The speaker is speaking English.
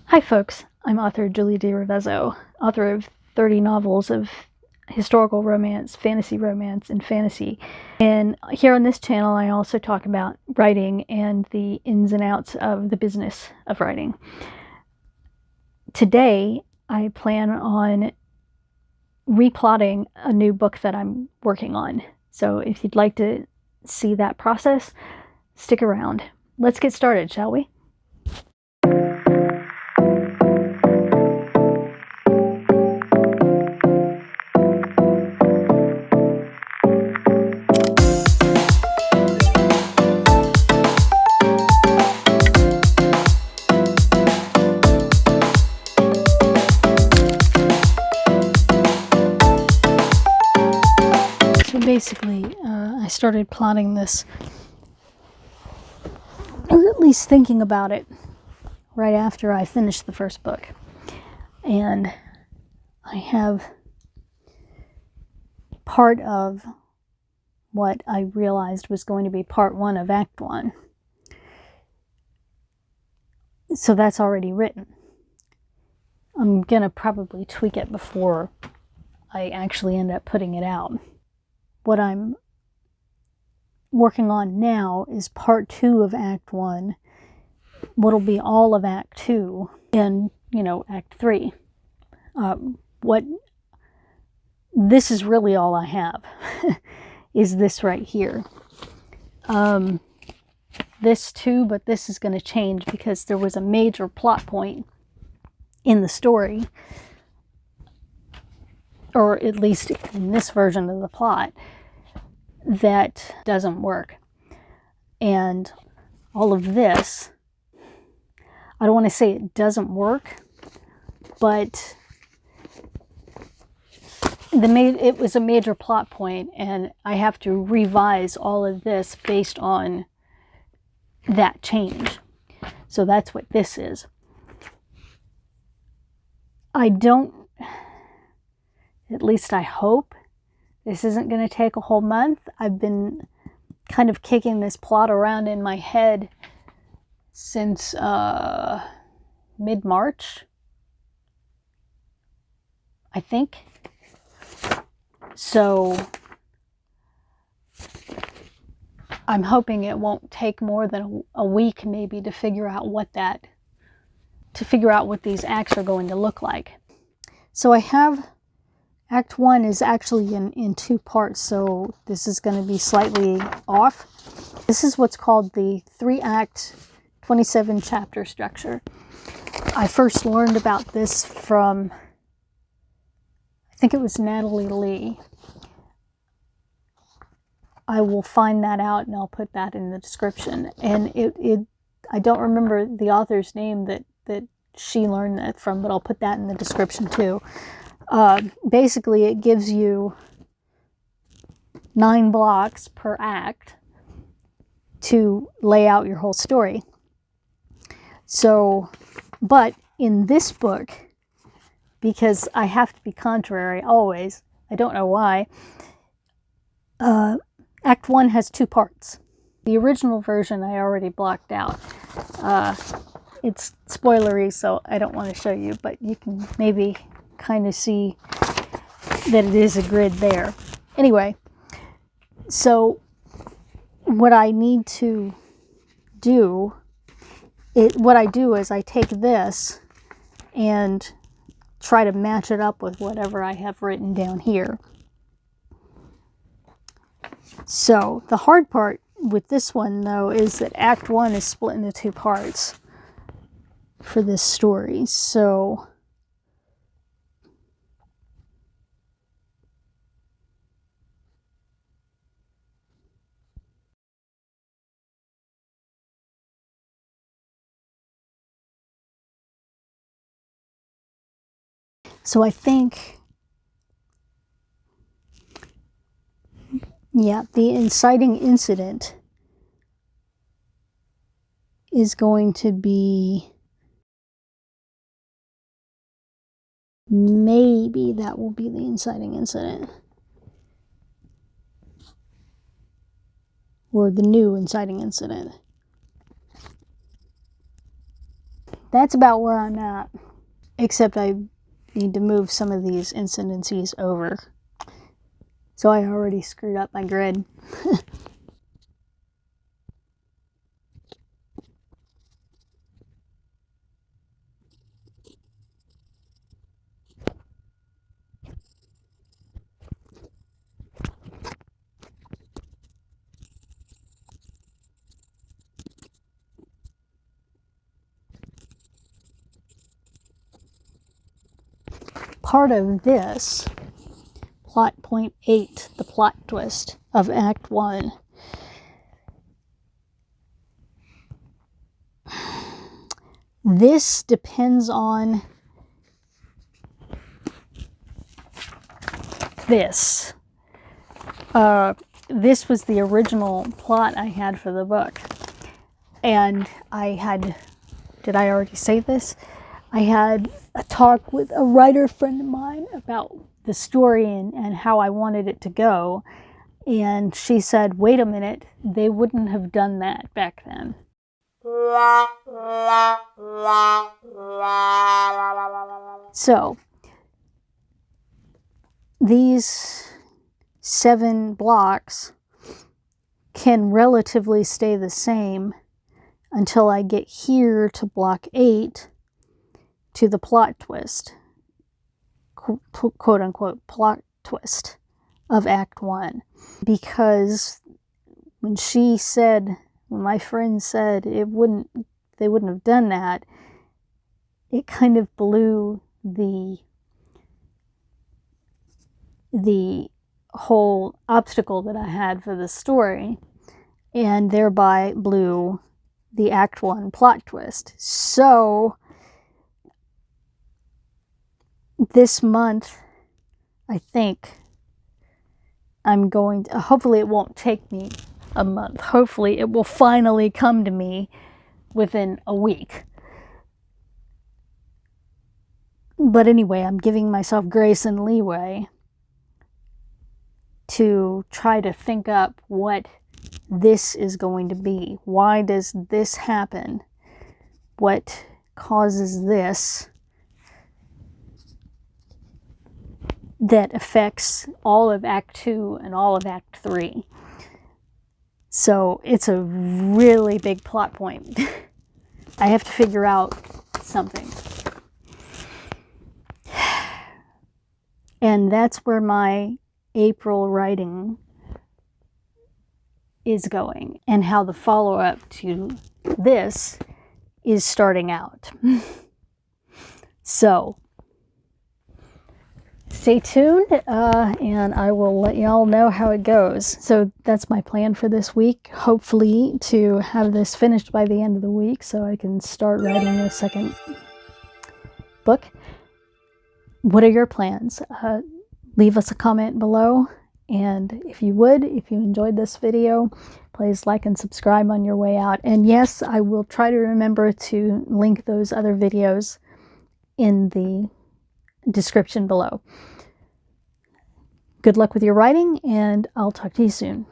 Hi folks, I'm author Julie DiRivezzo, author of 30 novels of historical romance, and fantasy. And here on this channel I also talk about writing and the ins and outs of the business of writing. Today I plan on replotting a new book that I'm working on. So if you'd like to see that process, stick around. Let's get started, shall we? Basically, I started plotting this, or at least thinking about it, right after I finished the first book. And I have part of what I realized was going to be part one of Act 1. So that's already written. I'm going to probably tweak it before I actually end up putting it out. What I'm working on now is part 2 of Act 1, what'll be all of Act 2, and, Act 3. This is really all I have, is this right here. This too, but this is going to change because there was a major plot point in the story, or at least in this version of the plot, that doesn't work. And all of this, I don't want to say it doesn't work, but it was a major plot point, and I have to revise all of this based on that change. So that's what this is. I don't, at least I hope, this isn't going to take a whole month. I've been kind of kicking this plot around in my head since mid-March, I think. So I'm hoping it won't take more than a week maybe to figure out what these acts are going to look like. So I have Act 1 is actually in 2 parts, so this is going to be slightly off. This is what's called the 3-act, 27-chapter structure. I first learned about this from, I think it was Natalie Lee. I will find that out and I'll put that in the description. And I don't remember the author's name that she learned that from, but I'll put that in the description too. Basically, it gives you 9 blocks per act to lay out your whole story. So, but in this book, because I have to be contrary always, I don't know why, Act 1 has 2 parts. The original version I already blocked out. It's spoilery, so I don't want to show you, but you can maybe kind of see that it is a grid there. Anyway, so what I need to do, what I do is I take this and try to match it up with whatever I have written down here. So the hard part with this one, though, is that Act 1 is split into 2 parts for this story. So I think, yeah, the inciting incident is going to be, maybe that will be the inciting incident. Or the new inciting incident. that's about where I'm at. Except I need to move some of these incidences over. So I already screwed up my grid. Part of this, plot point 8, the plot twist of Act 1, this depends on this. This was the original plot I had for the book. And I had, did I already say this? I had a talk with a writer friend of mine about the story and how I wanted it to go. And she said, wait a minute, they wouldn't have done that back then. So, these 7 blocks can relatively stay the same until I get here to block 8 to the plot twist, quote unquote plot twist of Act 1. Because when my friend said they wouldn't have done that, it kind of blew the whole obstacle that I had for the story, and thereby blew the Act 1 plot twist. So this month, I think I'm going to, hopefully it won't take me a month. Hopefully it will finally come to me within a week. But anyway, I'm giving myself grace and leeway to try to think up what this is going to be. Why does this happen? What causes this that affects all of Act 2 and all of Act 3? So it's a really big plot point. I have to figure out something. And that's where my April writing is going, and how the follow-up to this is starting out. So stay tuned, and I will let y'all know how it goes. So that's my plan for this week. Hopefully to have this finished by the end of the week so I can start writing the second book. What are your plans? Leave us a comment below. And if you enjoyed this video, please like and subscribe on your way out. And yes, I will try to remember to link those other videos in the description below. Good luck with your writing, and I'll talk to you soon.